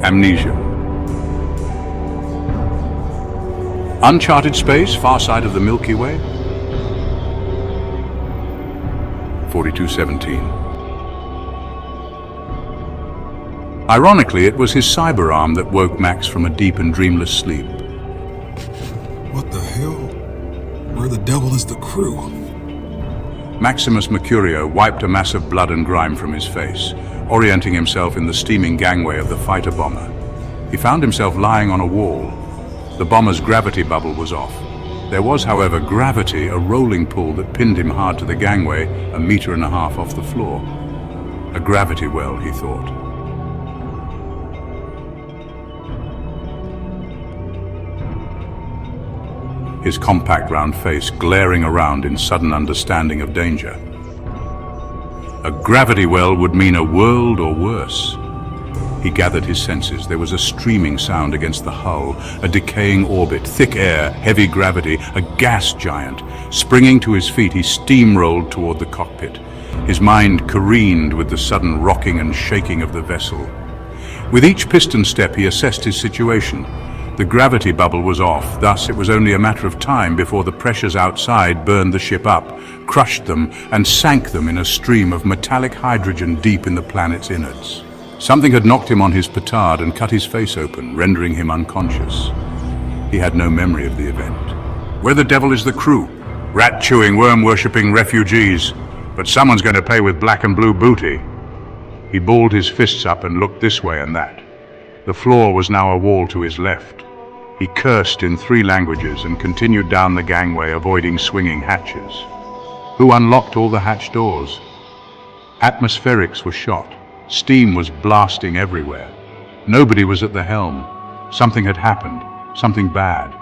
Amnesia. Uncharted space, far side of the Milky Way. 4217. Ironically, it was his cyber arm that woke Max from a deep and dreamless sleep. What the hell? Where the devil is the crew? Maximus Mercurio wiped a mass of blood and grime from his face, orienting himself in the steaming gangway of the fighter bomber. He found himself lying on a wall. The bomber's gravity bubble was off. There was, however, gravity, a rolling pull that pinned him hard to the gangway, 1.5 meters off the floor. A gravity well, he thought. His compact round face glaring around in sudden understanding of danger. A gravity well would mean a world or worse. He gathered his senses. There was a streaming sound against the hull, a decaying orbit, thick air, heavy gravity, a gas giant. Springing to his feet, he steamrolled toward the cockpit. His mind careened with the sudden rocking and shaking of the vessel. With each piston step, he assessed his situation. The gravity bubble was off, thus it was only a matter of time before the pressures outside burned the ship up, crushed them, and sank them in a stream of metallic hydrogen deep in the planet's innards. Something had knocked him on his petard and cut his face open, rendering him unconscious. He had no memory of the event. Where the devil is the crew? Rat-chewing, worm-worshipping refugees. But someone's going to pay with black and blue booty. He balled his fists up and looked this way and that. The floor was now a wall to his left. He cursed in 3 languages and continued down the gangway, avoiding swinging hatches. Who unlocked all the hatch doors? Atmospherics were shot. Steam was blasting everywhere. Nobody was at the helm. Something had happened, something bad.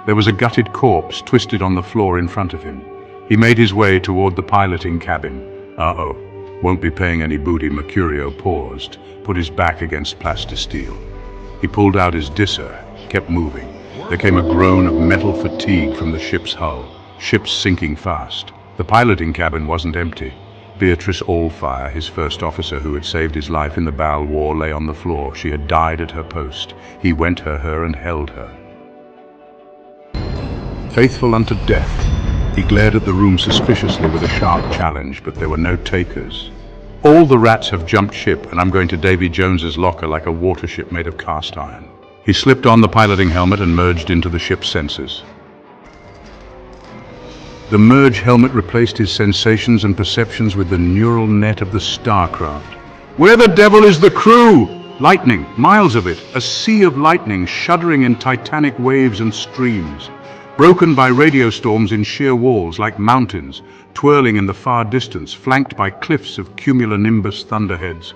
There was a gutted corpse twisted on the floor in front of him. He made his way toward the piloting cabin. Uh-oh, won't be paying any booty. Mercurio paused, put his back against plasticsteel. He pulled out his disser, kept moving. There came a groan of metal fatigue from the ship's hull. Ship's sinking fast. The piloting cabin wasn't empty. Beatrice Allfire, his first officer who had saved his life in the Baal War, lay on the floor. She had died at her post. He went to her and held her. Faithful unto death, he glared at the room suspiciously with a sharp challenge, but there were no takers. All the rats have jumped ship, and I'm going to Davy Jones's locker like a watership made of cast iron. He slipped on the piloting helmet and merged into the ship's sensors. The merge helmet replaced his sensations and perceptions with the neural net of the starcraft. Where the devil is the crew? Lightning, miles of it, a sea of lightning shuddering in titanic waves and streams, broken by radio storms in sheer walls like mountains, twirling in the far distance, flanked by cliffs of cumulonimbus thunderheads.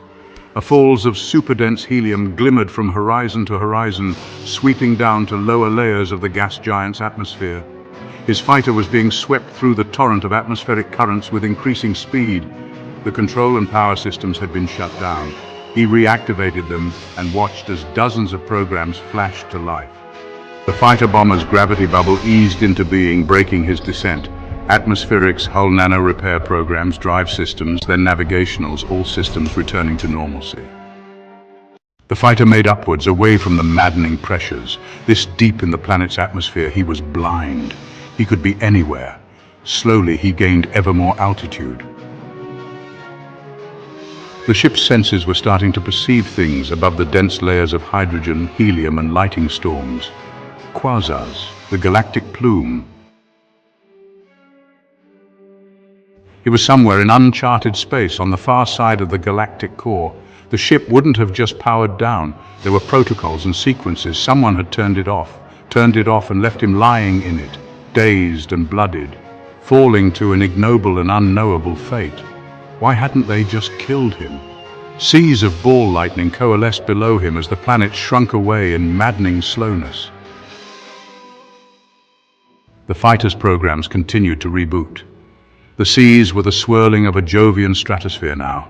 Falls of super-dense helium glimmered from horizon to horizon, sweeping down to lower layers of the gas giant's atmosphere. His fighter was being swept through the torrent of atmospheric currents with increasing speed. The control and power systems had been shut down. He reactivated them and watched as dozens of programs flashed to life. The fighter bomber's gravity bubble eased into being, braking his descent. Atmospherics, hull nano repair programs, drive systems, then navigationals, all systems returning to normalcy. The fighter made upwards, away from the maddening pressures. This deep in the planet's atmosphere, he was blind. He could be anywhere. Slowly, he gained ever more altitude. The ship's senses were starting to perceive things above the dense layers of hydrogen, helium, and lighting storms. Quasars, the galactic plume. He was somewhere in uncharted space on the far side of the galactic core. The ship wouldn't have just powered down. There were protocols and sequences. Someone had turned it off and left him lying in it, dazed and blooded, falling to an ignoble and unknowable fate. Why hadn't they just killed him? Seas of ball lightning coalesced below him as the planet shrunk away in maddening slowness. The fighter's programs continued to reboot. The seas were the swirling of a Jovian stratosphere now.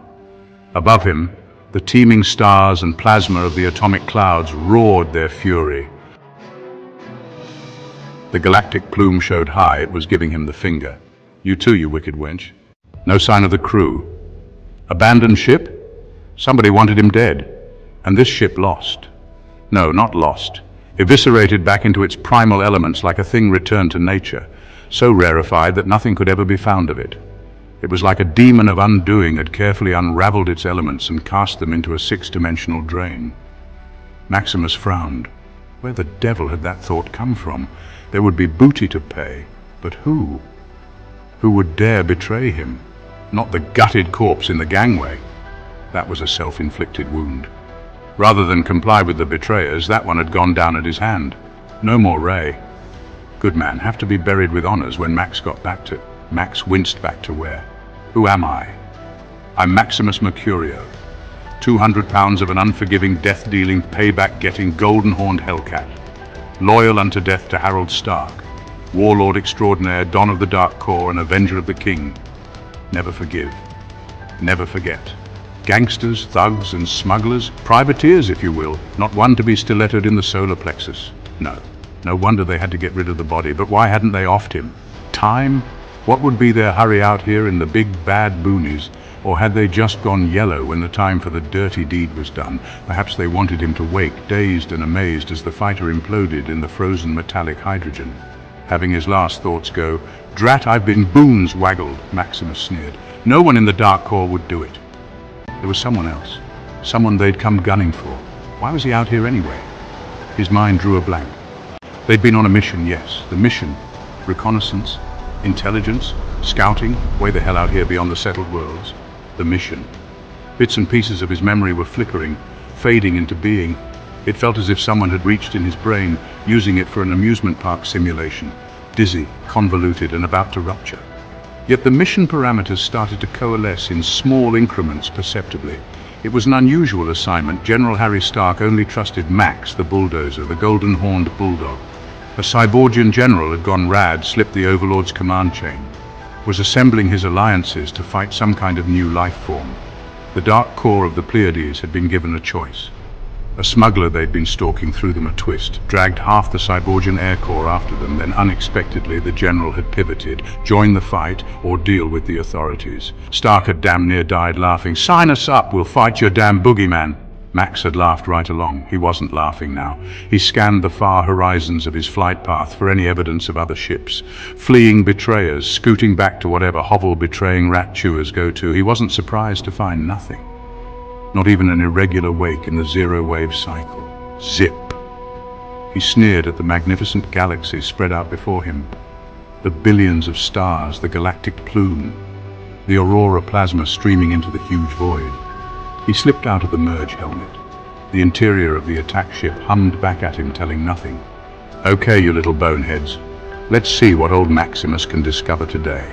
Above him, the teeming stars and plasma of the atomic clouds roared their fury. The galactic plume showed high. It was giving him the finger. You too, you wicked wench. No sign of the crew. Abandoned ship? Somebody wanted him dead, and this ship lost. No, not lost. Eviscerated back into its primal elements like a thing returned to nature, so rarefied that nothing could ever be found of it. It was like a demon of undoing had carefully unraveled its elements and cast them into a six-dimensional drain. Maximus frowned. Where the devil had that thought come from? There would be booty to pay, but who? Who would dare betray him? Not the gutted corpse in the gangway. That was a self-inflicted wound. Rather than comply with the betrayers, that one had gone down at his hand. No more Ray. Good man, have to be buried with honors when Max got back to... Max winced back to where? Who am I? I'm Maximus Mercurio. 200 pounds of an unforgiving, death-dealing, payback-getting, golden-horned hellcat. Loyal unto death to Harold Stark. Warlord extraordinaire, Don of the Dark Corps, and Avenger of the King. Never forgive. Never forget. Gangsters, thugs, and smugglers, privateers, if you will, not one to be stilettoed in the solar plexus. No. No wonder they had to get rid of the body, but why hadn't they offed him? Time? What would be their hurry out here in the big bad boonies? Or had they just gone yellow when the time for the dirty deed was done? Perhaps they wanted him to wake, dazed and amazed, as the fighter imploded in the frozen metallic hydrogen. Having his last thoughts go, "Drat, I've been boons waggled," Maximus sneered. No one in the Dark Corps would do it. There was someone else. Someone they'd come gunning for. Why was he out here anyway? His mind drew a blank. They'd been on a mission, yes. The mission. Reconnaissance. Intelligence. Scouting. Way the hell out here beyond the settled worlds. The mission. Bits and pieces of his memory were flickering, fading into being. It felt as if someone had reached in his brain, using it for an amusement park simulation. Dizzy, convoluted, and about to rupture. Yet the mission parameters started to coalesce in small increments perceptibly. It was an unusual assignment. General Harry Stark only trusted Max, the bulldozer, the golden-horned bulldog. A Cyborgian general had gone rad, slipped the Overlord's command chain, was assembling his alliances to fight some kind of new life form. The Dark Corps of the Pleiades had been given a choice. A smuggler they'd been stalking threw them a twist, dragged half the Cyborgian Air Corps after them, then unexpectedly the general had pivoted, joined the fight, or deal with the authorities. Stark had damn near died laughing. "Sign us up, we'll fight your damn boogeyman." Max had laughed right along. He wasn't laughing now. He scanned the far horizons of his flight path for any evidence of other ships. Fleeing betrayers, scooting back to whatever hovel betraying rat chewers go to. He wasn't surprised to find nothing. Not even an irregular wake in the zero-wave cycle. Zip. He sneered at the magnificent galaxies spread out before him. The billions of stars, the galactic plume, the aurora plasma streaming into the huge void. He slipped out of the merge helmet. The interior of the attack ship hummed back at him, telling nothing. "Okay, you little boneheads. Let's see what old Maximus can discover today."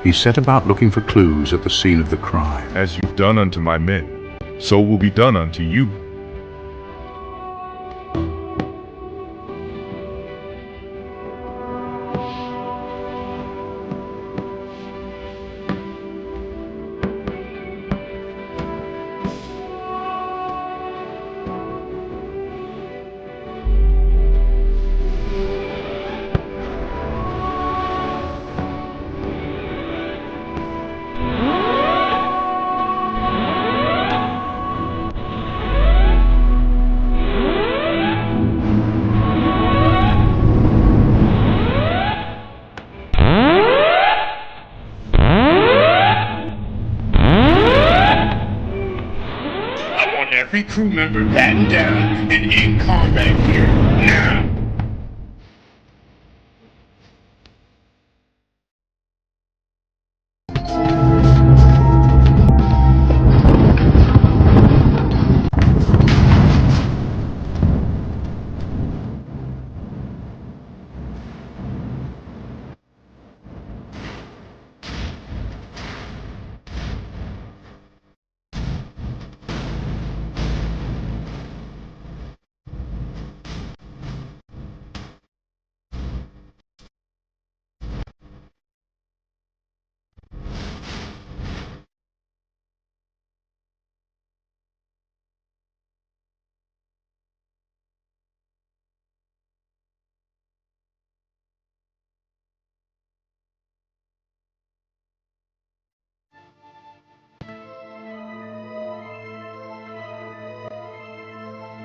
He set about looking for clues at the scene of the crime. "As you've done unto my men, so will be done unto you." Every crew member battened down and in combat gear now.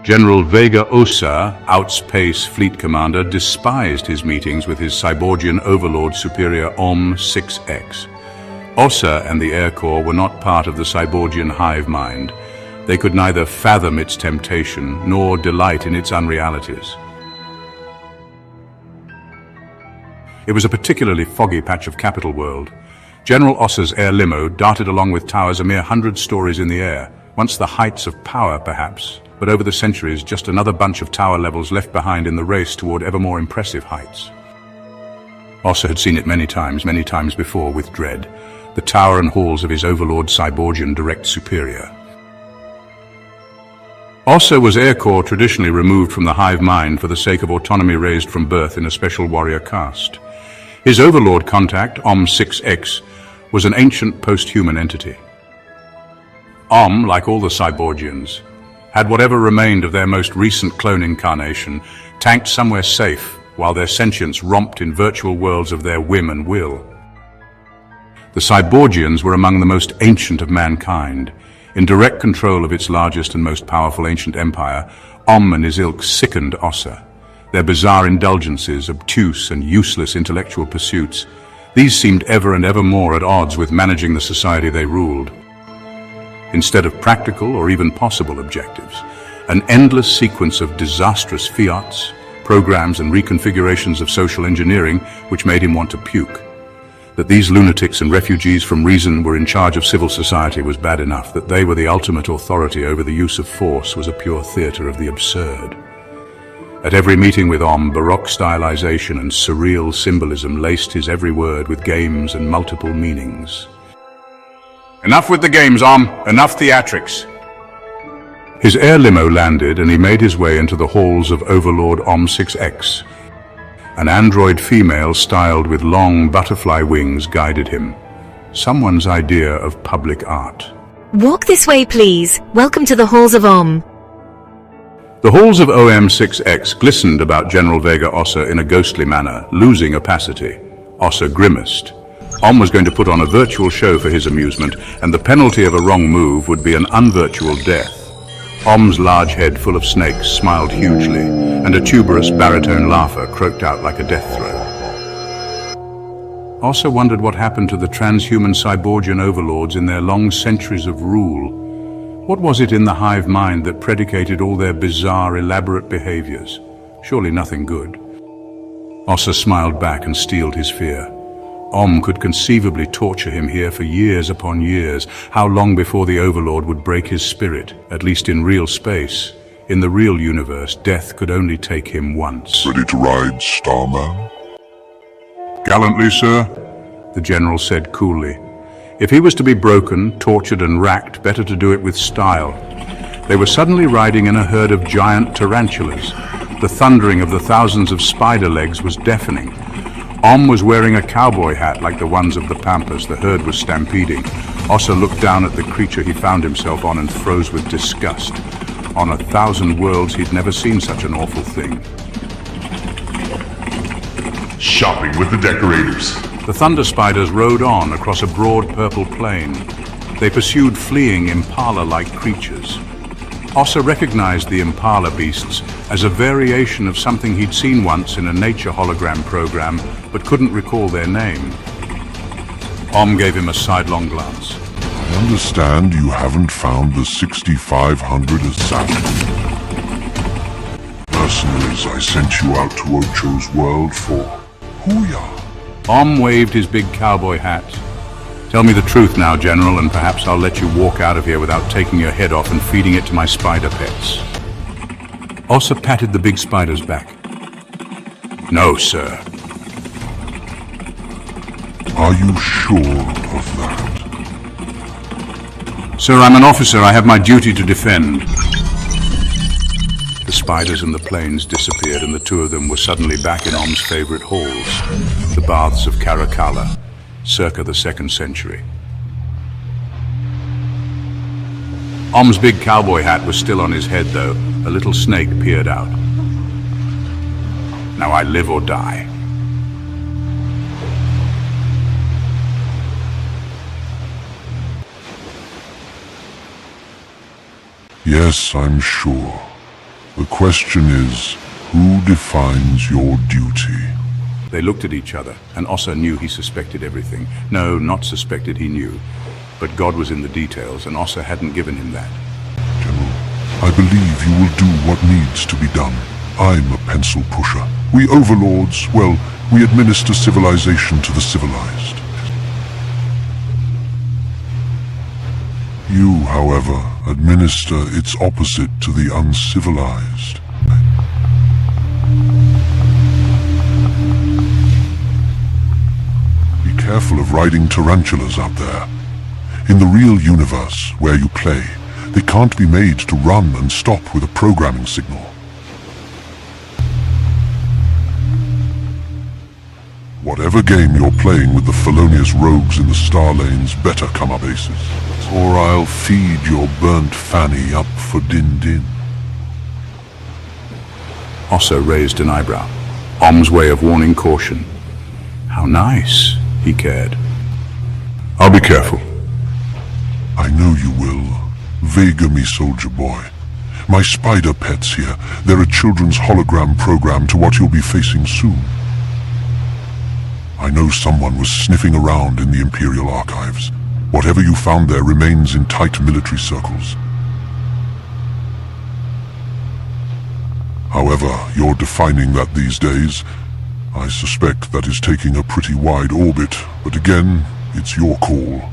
General Vega Osa, Outspace Fleet Commander, despised his meetings with his Cyborgian overlord superior Om-6X. Osa and the Air Corps were not part of the Cyborgian hive mind. They could neither fathom its temptation nor delight in its unrealities. It was a particularly foggy patch of Capital World. General Osa's air limo darted along with towers a mere 100 stories in the air, once the heights of power perhaps, but over the centuries just another bunch of tower levels left behind in the race toward ever more impressive heights. Osa had seen it many times before with dread, the tower and halls of his overlord Cyborgian direct superior. Osa was Air Corps traditionally removed from the hive mind for the sake of autonomy raised from birth in a special warrior caste. His overlord contact, Om-6X, was an ancient post-human entity. Om, like all the Cyborgians, had whatever remained of their most recent clone incarnation tanked somewhere safe while their sentience romped in virtual worlds of their whim and will. The Cyborgians were among the most ancient of mankind. In direct control of its largest and most powerful ancient empire, Om and his ilk sickened Osa. Their bizarre indulgences, obtuse and useless intellectual pursuits, these seemed ever and ever more at odds with managing the society they ruled. Instead of practical or even possible objectives, an endless sequence of disastrous fiats, programs and reconfigurations of social engineering which made him want to puke. That these lunatics and refugees from reason were in charge of civil society was bad enough. That they were the ultimate authority over the use of force was a pure theater of the absurd. At every meeting with Om, Baroque stylization and surreal symbolism laced his every word with games and multiple meanings. Enough with the games, Om. Enough theatrics. His air limo landed and he made his way into the halls of Overlord Om-6X. An android female styled with long butterfly wings guided him. Someone's idea of public art. Walk this way, please. Welcome to the halls of Om. The halls of OM-6X glistened about General Vega Osa in a ghostly manner, losing opacity. Osa grimaced. Om was going to put on a virtual show for his amusement, and the penalty of a wrong move would be an unvirtual death. Om's large head full of snakes smiled hugely, and a tuberous baritone laugher croaked out like a death throe. Osa wondered what happened to the transhuman Cyborgian overlords in their long centuries of rule. What was it in the hive mind that predicated all their bizarre, elaborate behaviors? Surely nothing good. Osa smiled back and steeled his fear. Om could conceivably torture him here for years upon years. How long before the Overlord would break his spirit, at least in real space? In the real universe, death could only take him once. Ready to ride, Starman? Gallantly, sir, the general said coolly. If he was to be broken, tortured and racked, better to do it with style. They were suddenly riding in a herd of giant tarantulas. The thundering of the thousands of spider legs was deafening. Om was wearing a cowboy hat like the ones of the Pampas. The herd was stampeding. Osa looked down at the creature he found himself on and froze with disgust. On 1,000 worlds, he'd never seen such an awful thing. Shopping with the decorators. The thunder spiders rode on across a broad purple plain. They pursued fleeing impala-like creatures. Osa recognized the impala beasts as a variation of something he'd seen once in a nature hologram program, but couldn't recall their name. Om gave him a sidelong glance. I understand you haven't found the 6,500 assassins. Mercenaries I sent you out to Ocho's world for. Hooyah! Om waved his big cowboy hat. Tell me the truth now, General, and perhaps I'll let you walk out of here without taking your head off and feeding it to my spider pets. Osa patted the big spider's back. No, sir. Are you sure of that? Sir, I'm an officer. I have my duty to defend. The spiders and the planes disappeared, and the two of them were suddenly back in Om's favorite halls, the baths of Caracalla, circa the 2nd century. Om's big cowboy hat was still on his head, though. A little snake peered out. Now I live or die. Yes, I'm sure. The question is, who defines your duty? They looked at each other, and Ossa knew he suspected everything. No, not suspected, he knew. But God was in the details, and Ossa hadn't given him that. General, I believe you will do what needs to be done. I'm a pencil pusher. We overlords, well, we administer civilization to the civilized. You, however, administer its opposite to the uncivilized. Be careful of riding tarantulas out there. In the real universe, where you play, they can't be made to run and stop with a programming signal. Whatever game you're playing with the felonious rogues in the star lanes better come up aces, or I'll feed your burnt fanny up for din-din. Ossa raised an eyebrow. Om's way of warning caution. How nice, he cared. I'll be careful. I know you will. Vega me, soldier boy. My spider pets here. They're a children's hologram program to what you'll be facing soon. I know someone was sniffing around in the Imperial archives. Whatever you found there remains in tight military circles. However, you're defining that these days. I suspect that is taking a pretty wide orbit, but again, it's your call.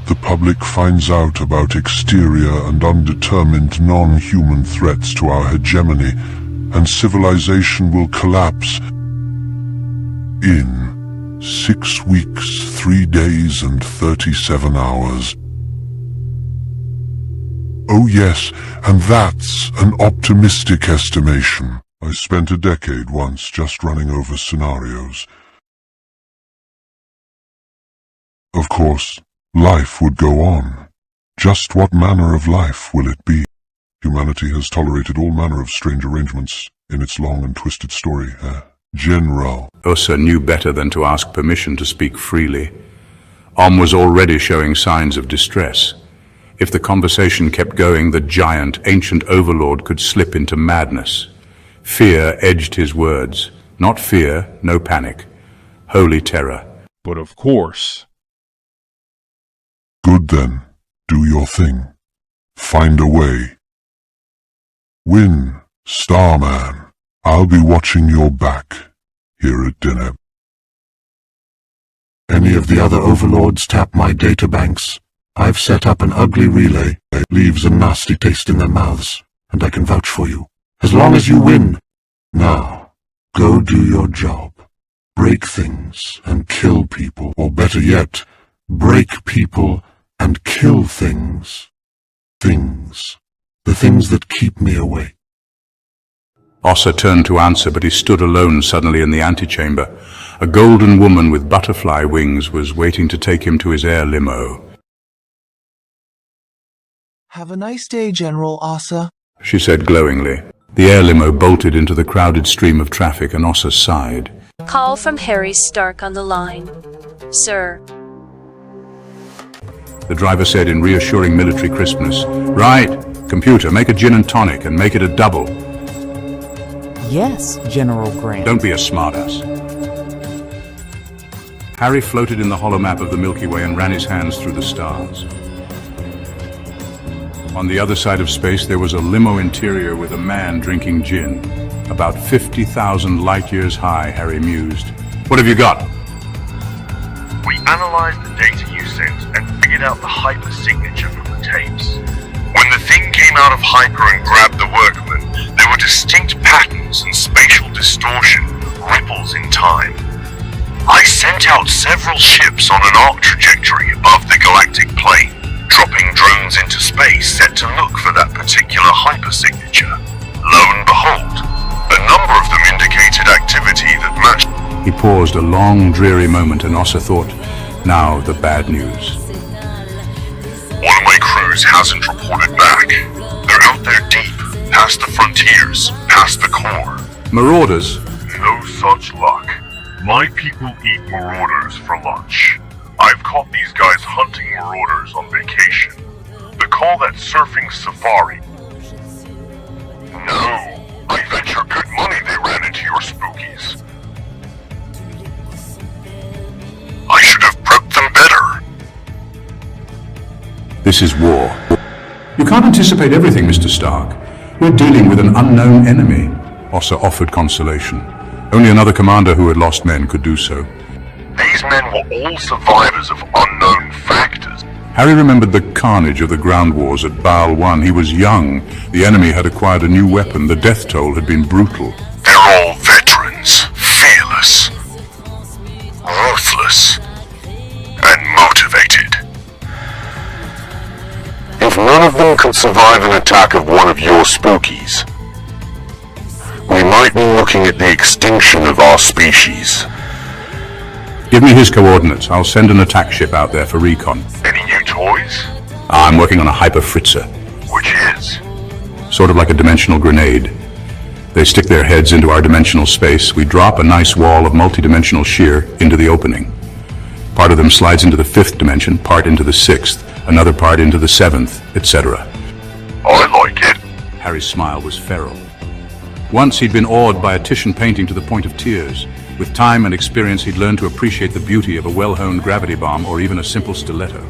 The public finds out about exterior and undetermined non-human threats to our hegemony, and civilization will collapse in 6 weeks, 3 days, and 37 hours. Oh yes, and that's an optimistic estimation. I spent a decade once just running over scenarios. Of course, life would go on. Just what manner of life will it be? Humanity has tolerated all manner of strange arrangements in its long and twisted story, General. Ossa knew better than to ask permission to speak freely. Om was already showing signs of distress. If the conversation kept going, the giant, ancient overlord could slip into madness. Fear edged his words. Not fear, no panic. Holy terror. But of course. Good then. Do your thing. Find a way. Win, Starman. I'll be watching your back here at dinner. Any of the other overlords tap my databanks. I've set up an ugly relay that leaves a nasty taste in their mouths, and I can vouch for you. As long as you win. Now, go do your job. Break things and kill people, or better yet, break people and kill things. Things. The things that keep me awake. Ossa turned to answer, but he stood alone suddenly in the antechamber. A golden woman with butterfly wings was waiting to take him to his air limo. Have a nice day, General Ossa, she said glowingly. The air limo bolted into the crowded stream of traffic, and Ossa sighed. Call from Harry Stark on the line. Sir. The driver said in reassuring military crispness, "Right, computer, make a gin and tonic and make it a double." Yes, General Grant. Don't be a smartass. Harry floated in the hollow map of the Milky Way and ran his hands through the stars. On the other side of space, there was a limo interior with a man drinking gin. About 50,000 light-years high, Harry mused. "What have you got?" We analyzed the data you sent and figured out the hyper signature from the tapes. When the thing came out of hyper and grabbed the workman, there were distinct patterns and spatial distortion, ripples in time. I sent out several ships on an arc trajectory above the galactic plane, dropping drones into space set to look for that particular hypersignature. Lo and behold, a number of them indicated activity that matched. He paused a long, dreary moment, and Ossa thought, now the bad news. One of my crews hasn't reported back. They're out there deep, past the frontiers, past the core. Marauders? No such luck. My people eat marauders for lunch. I've caught these guys hunting marauders on vacation. They call that surfing safari. No, spookies. I should have prepped them better. This is war. You can't anticipate everything, Mr. Stark. We're dealing with an unknown enemy. Ossa offered consolation. Only another commander who had lost men could do so. These men were all survivors of unknown factors. Harry remembered the carnage of the ground wars at Baal 1. He was young. The enemy had acquired a new weapon. The death toll had been brutal. They're all veterans, fearless, ruthless, and motivated. If none of them could survive an attack of one of your spookies, we might be looking at the extinction of our species. Give me his coordinates. I'll send an attack ship out there for recon. Any new toys? I'm working on a hyper-fritzer. Which is? Sort of like a dimensional grenade. They stick their heads into our dimensional space. We drop a nice wall of multi-dimensional shear into the opening. Part of them slides into the 5th dimension, part into the 6th, another part into the 7th, etc. I like it. Harry's smile was feral. Once he'd been awed by a Titian painting to the point of tears. With time and experience, he'd learned to appreciate the beauty of a well-honed gravity bomb or even a simple stiletto.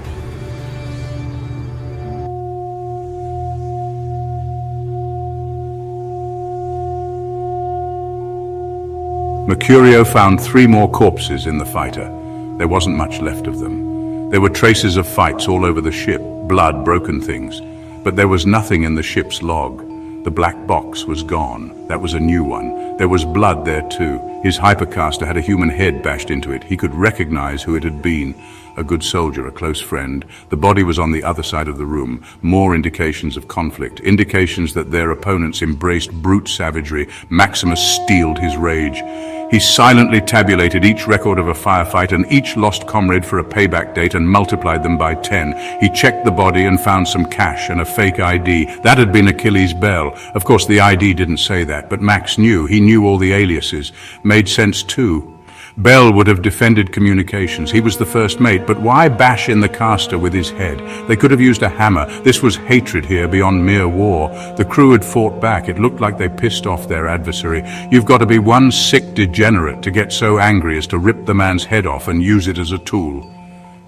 Mercurio found 3 more corpses in the fighter. There wasn't much left of them. There were traces of fights all over the ship, blood, broken things. But there was nothing in the ship's log. The black box was gone. That was a new one. There was blood there too. His hypercaster had a human head bashed into it. He could recognize who it had been. A good soldier, a close friend. The body was on the other side of the room. More indications of conflict. Indications that their opponents embraced brute savagery. Maximus steeled his rage. He silently tabulated each record of a firefight and each lost comrade for a payback date and multiplied them by 10. He checked the body and found some cash and a fake ID. That had been Achilles' bell. Of course, the ID didn't say that, but Max knew. He knew all the aliases. Made sense too. Bell would have defended communications. He was the first mate, but why bash in the caster with his head? They could have used a hammer. This was hatred here beyond mere war. The crew had fought back. It looked like they pissed off their adversary. You've got to be one sick degenerate to get so angry as to rip the man's head off and use it as a tool.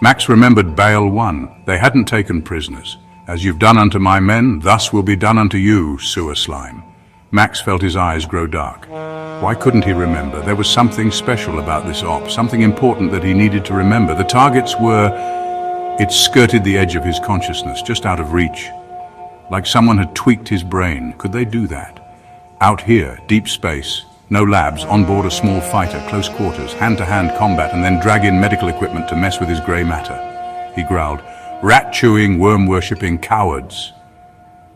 Max remembered Baal 1. They hadn't taken prisoners. As you've done unto my men, thus will be done unto you, sewer slime. Max felt his eyes grow dark. Why couldn't he remember? There was something special about this op, something important that he needed to remember. The targets were... It skirted the edge of his consciousness, just out of reach. Like someone had tweaked his brain. Could they do that? Out here, deep space, no labs, on board a small fighter, close quarters, hand-to-hand combat, and then drag in medical equipment to mess with his grey matter. He growled, "Rat-chewing, worm-worshipping cowards."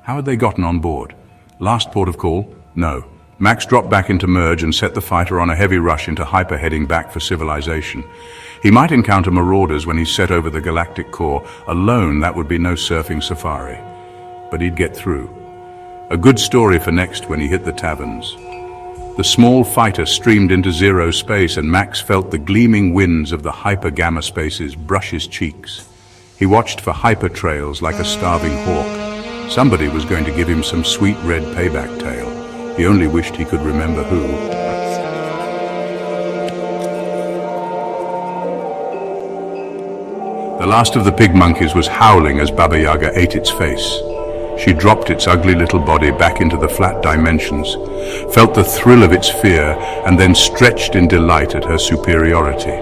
How had they gotten on board? Last port of call? No. Max dropped back into merge and set the fighter on a heavy rush into hyper, heading back for civilization. He might encounter marauders when he set over the galactic core. Alone, that would be no surfing safari. But he'd get through. A good story for next when he hit the taverns. The small fighter streamed into zero space and Max felt the gleaming winds of the hyper-gamma spaces brush his cheeks. He watched for hyper trails like a starving hawk. Somebody was going to give him some sweet red payback tale. He only wished he could remember who. The last of the pig monkeys was howling as Baba Yaga ate its face. She dropped its ugly little body back into the flat dimensions, felt the thrill of its fear, and then stretched in delight at her superiority.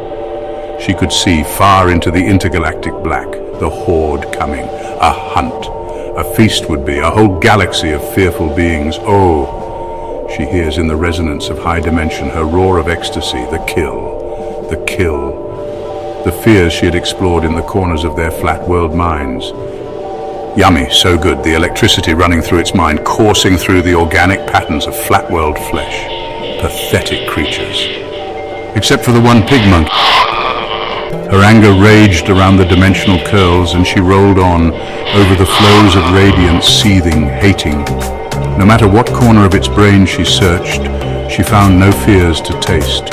She could see far into the intergalactic black, the horde coming, a hunt. A feast would be, a whole galaxy of fearful beings. Oh, she hears in the resonance of high dimension her roar of ecstasy, the kill, the kill. The fears she had explored in the corners of their flat world minds. Yummy, so good, the electricity running through its mind, coursing through the organic patterns of flat world flesh. Pathetic creatures. Except for the one pig monkey. Her anger raged around the dimensional curls and she rolled on over the flows of radiance, seething, hating. No matter what corner of its brain she searched, she found no fears to taste.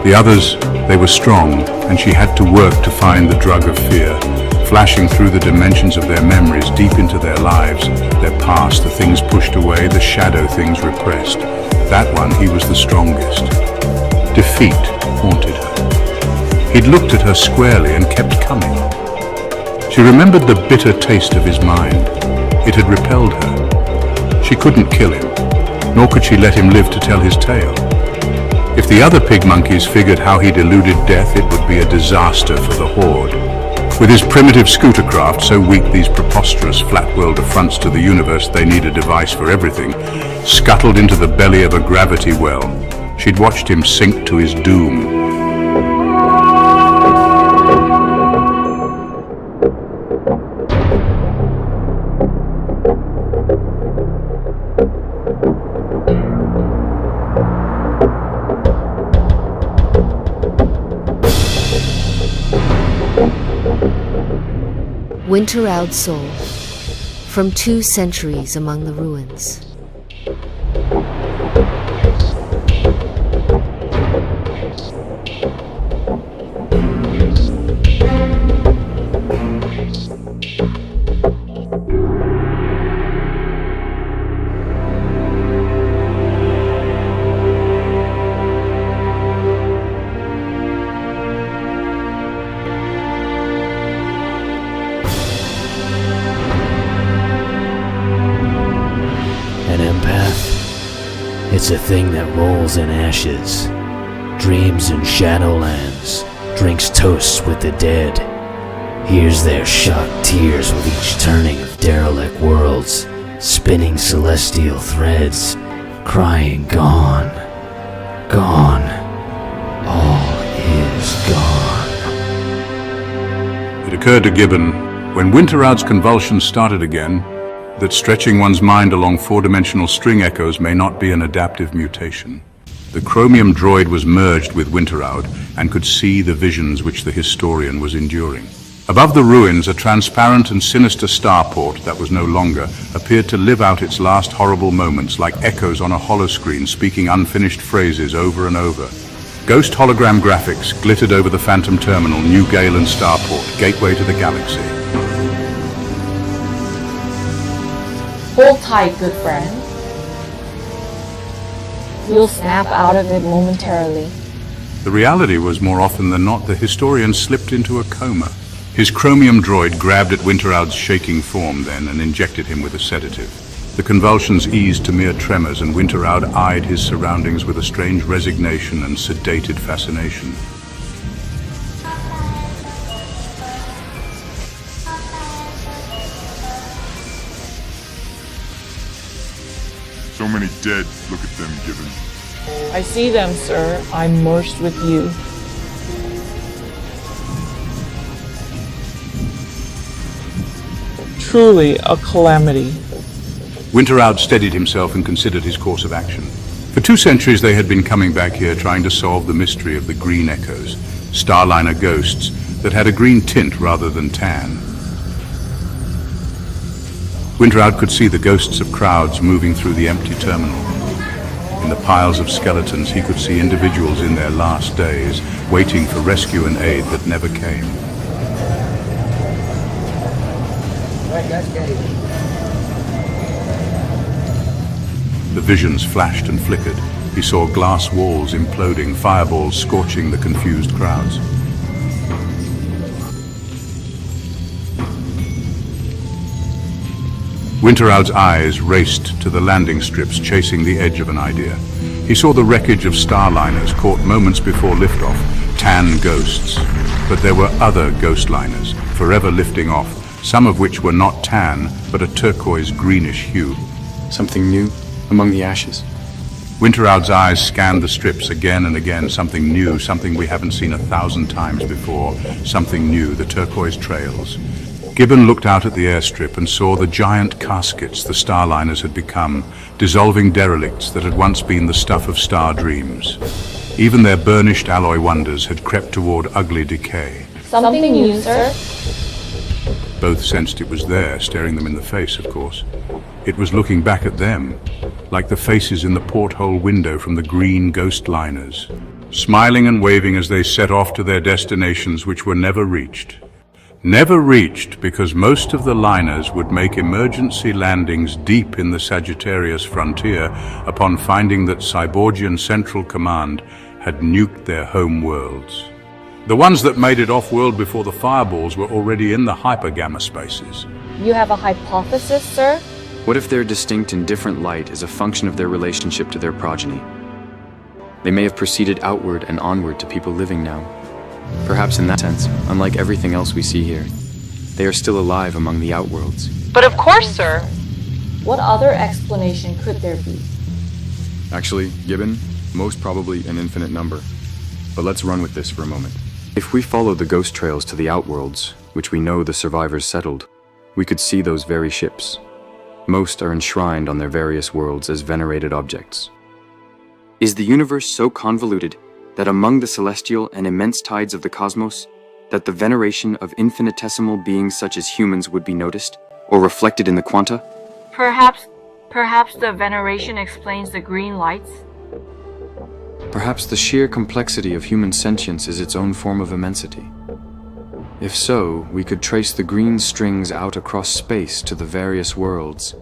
The others, they were strong, and she had to work to find the drug of fear, flashing through the dimensions of their memories deep into their lives, their past, the things pushed away, the shadow things repressed. That one, he was the strongest. Defeat haunted her. He'd looked at her squarely and kept coming. She remembered the bitter taste of his mind. It had repelled her. She couldn't kill him, nor could she let him live to tell his tale. If the other pig monkeys figured how he'd eluded death, it would be a disaster for the Horde. With his primitive scooter craft, so weak these preposterous flat-world affronts to the universe they need a device for everything, scuttled into the belly of a gravity well, she'd watched him sink to his doom. Winter-out soul, from 2 centuries among the ruins. It's a thing that rolls in ashes, dreams in shadowlands, drinks toasts with the dead, hears their shocked tears with each turning of derelict worlds, spinning celestial threads, crying gone, gone, all is gone. It occurred to Gibbon, when Winter-out's convulsions started again, that stretching one's mind along 4-dimensional string echoes may not be an adaptive mutation. The chromium droid was merged with Winter-out and could see the visions which the historian was enduring. Above the ruins, a transparent and sinister starport that was no longer appeared to live out its last horrible moments like echoes on a holoscreen speaking unfinished phrases over and over. Ghost hologram graphics glittered over the Phantom Terminal, New Galen starport, gateway to the galaxy. Hold tight, good friend. You'll snap out of it momentarily. The reality was, more often than not, the historian slipped into a coma. His chromium droid grabbed at Winter-out's shaking form then and injected him with a sedative. The convulsions eased to mere tremors, and Winter-out eyed his surroundings with a strange resignation and sedated fascination. So many dead. Look at them, Gibbon. I see them, sir. I'm merged with you. Truly a calamity. Winter-out steadied himself and considered his course of action. For 2 centuries they had been coming back here trying to solve the mystery of the green echoes, Starliner ghosts that had a green tint rather than tan. Winter-out could see the ghosts of crowds moving through the empty terminal. In the piles of skeletons, he could see individuals in their last days, waiting for rescue and aid that never came. The visions flashed and flickered. He saw glass walls imploding, fireballs scorching the confused crowds. Winter-out's eyes raced to the landing strips, chasing the edge of an idea. He saw the wreckage of starliners caught moments before liftoff, tan ghosts. But there were other ghostliners, forever lifting off, some of which were not tan, but a turquoise-greenish hue. Something new among the ashes? Winter-out's eyes scanned the strips again and again. Something new, something we haven't seen 1,000 times before. Something new, the turquoise trails. Gibbon looked out at the airstrip and saw the giant caskets the starliners had become, dissolving derelicts that had once been the stuff of star dreams. Even their burnished alloy wonders had crept toward ugly decay. Something new, sir? Both sensed it was there, staring them in the face, of course. It was looking back at them, like the faces in the porthole window from the green ghost liners, smiling and waving as they set off to their destinations which were never reached. Never reached because most of the liners would make emergency landings deep in the Sagittarius frontier upon finding that Cyborgian Central Command had nuked their home worlds. The ones that made it off-world before the fireballs were already in the hypergamma spaces. You have a hypothesis, sir? What if they're distinct in different light as a function of their relationship to their progeny? They may have proceeded outward and onward to people living now. Perhaps in that sense, unlike everything else we see here, they are still alive among the outworlds. But of course, sir! What other explanation could there be? Actually, Gibbon, most probably an infinite number. But let's run with this for a moment. If we follow the ghost trails to the outworlds, which we know the survivors settled, we could see those very ships. Most are enshrined on their various worlds as venerated objects. Is the universe so convoluted that among the celestial and immense tides of the cosmos, that the veneration of infinitesimal beings such as humans would be noticed, or reflected in the quanta? Perhaps the veneration explains the green lights? Perhaps the sheer complexity of human sentience is its own form of immensity. If so, we could trace the green strings out across space to the various worlds,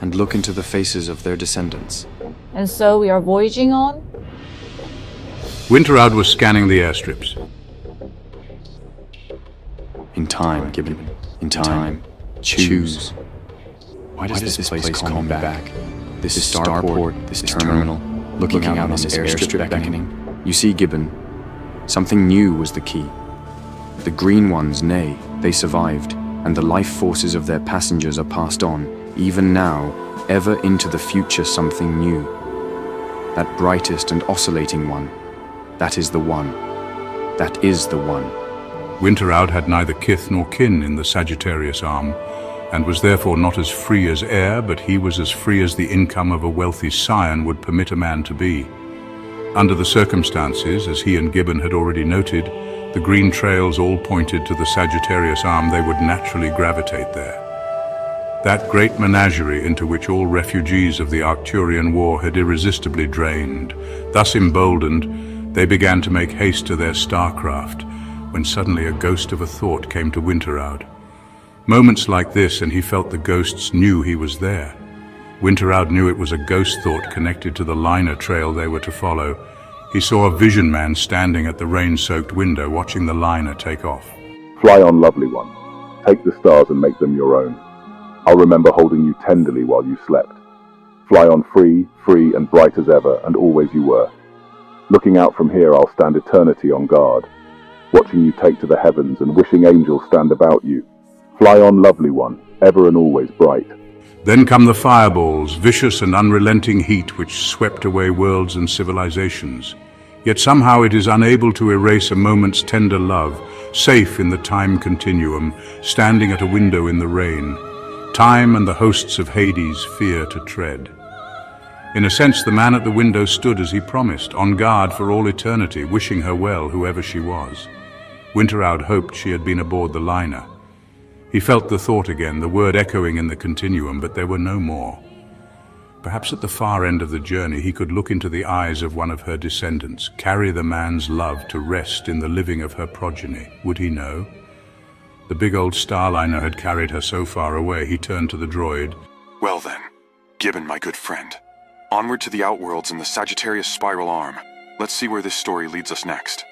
and look into the faces of their descendants. And so we are voyaging on? Winterhout was scanning the airstrips. In time, Gibbon. In time. Choose. Why does this place call me back? This starport, this terminal, looking out on this airstrip beckoning. You see, Gibbon, something new was the key. The green ones, nay, they survived, and the life forces of their passengers are passed on, even now, ever into the future something new. That brightest and oscillating one, that is the one. That is the one. Winterhout had neither kith nor kin in the Sagittarius arm, and was therefore not as free as air, but he was as free as the income of a wealthy scion would permit a man to be. Under the circumstances, as he and Gibbon had already noted, the green trails all pointed to the Sagittarius arm. They would naturally gravitate there. That great menagerie into which all refugees of the Arcturian War had irresistibly drained. Thus emboldened, they began to make haste to their starcraft, when suddenly a ghost of a thought came to Winterhout. Moments like this, and he felt the ghosts knew he was there. Winterhout knew it was a ghost thought connected to the liner trail they were to follow. He saw a vision man standing at the rain-soaked window, watching the liner take off. Fly on, lovely one. Take the stars and make them your own. I'll remember holding you tenderly while you slept. Fly on free, free and bright as ever, and always you were. Looking out from here, I'll stand eternity on guard, watching you take to the heavens and wishing angels stand about you. Fly on, lovely one, ever and always bright. Then come the fireballs, vicious and unrelenting heat which swept away worlds and civilizations. Yet somehow it is unable to erase a moment's tender love, safe in the time continuum, standing at a window in the rain. Time and the hosts of Hades fear to tread. In a sense, the man at the window stood as he promised, on guard for all eternity, wishing her well, whoever she was. Winterhout hoped she had been aboard the liner. He felt the thought again, the word echoing in the continuum, but there were no more. Perhaps at the far end of the journey he could look into the eyes of one of her descendants, carry the man's love to rest in the living of her progeny. Would he know? The big old starliner had carried her so far away. He turned to the droid. Well then, Gibbon, my good friend. Onward to the outworlds in the Sagittarius spiral arm. Let's see where this story leads us next.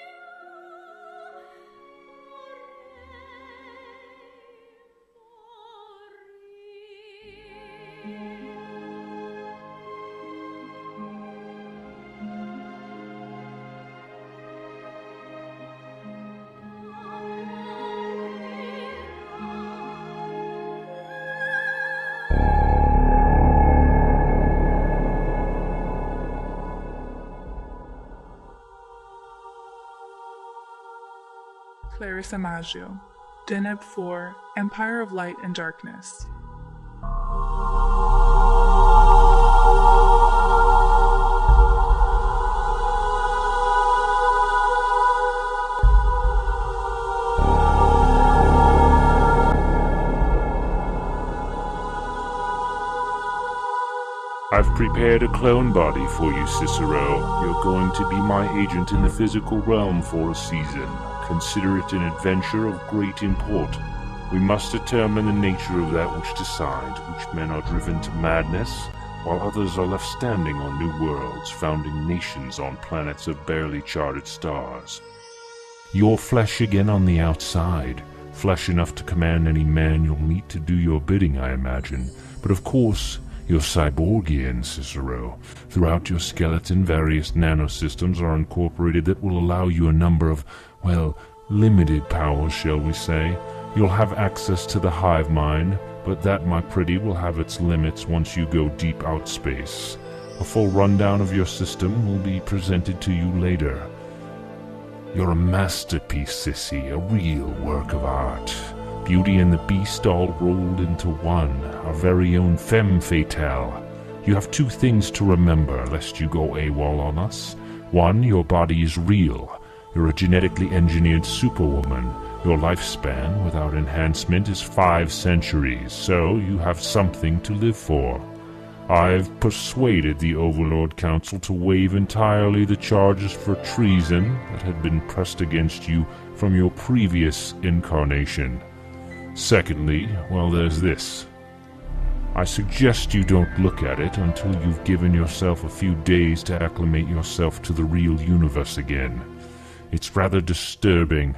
Clarissa Maggio, Deneb 4, Empire of Light and Darkness. I've prepared a clone body for you, Cicero. You're going to be my agent in the physical realm for a season. Consider it an adventure of great importance. We must determine the nature of that which decides which men are driven to madness, while others are left standing on new worlds, founding nations on planets of barely charted stars. Your flesh again on the outside, flesh enough to command any man you'll meet to do your bidding, I imagine. But of course, you're cyborgian, Cicero. Throughout your skeleton, various nanosystems are incorporated that will allow you a number of, well, limited powers, shall we say. You'll have access to the hive mind, but that, my pretty, will have its limits once you go deep out space. A full rundown of your system will be presented to you later. You're a masterpiece, Sissy, a real work of art. Beauty and the Beast all rolled into one, our very own femme fatale. You have two things to remember, lest you go AWOL on us. One, your body is real. You're a genetically engineered superwoman. Your lifespan, without enhancement, is 5 centuries, so you have something to live for. I've persuaded the Overlord Council to waive entirely the charges for treason that had been pressed against you from your previous incarnation. Secondly, well, there's this. I suggest you don't look at it until you've given yourself a few days to acclimate yourself to the real universe again. It's rather disturbing.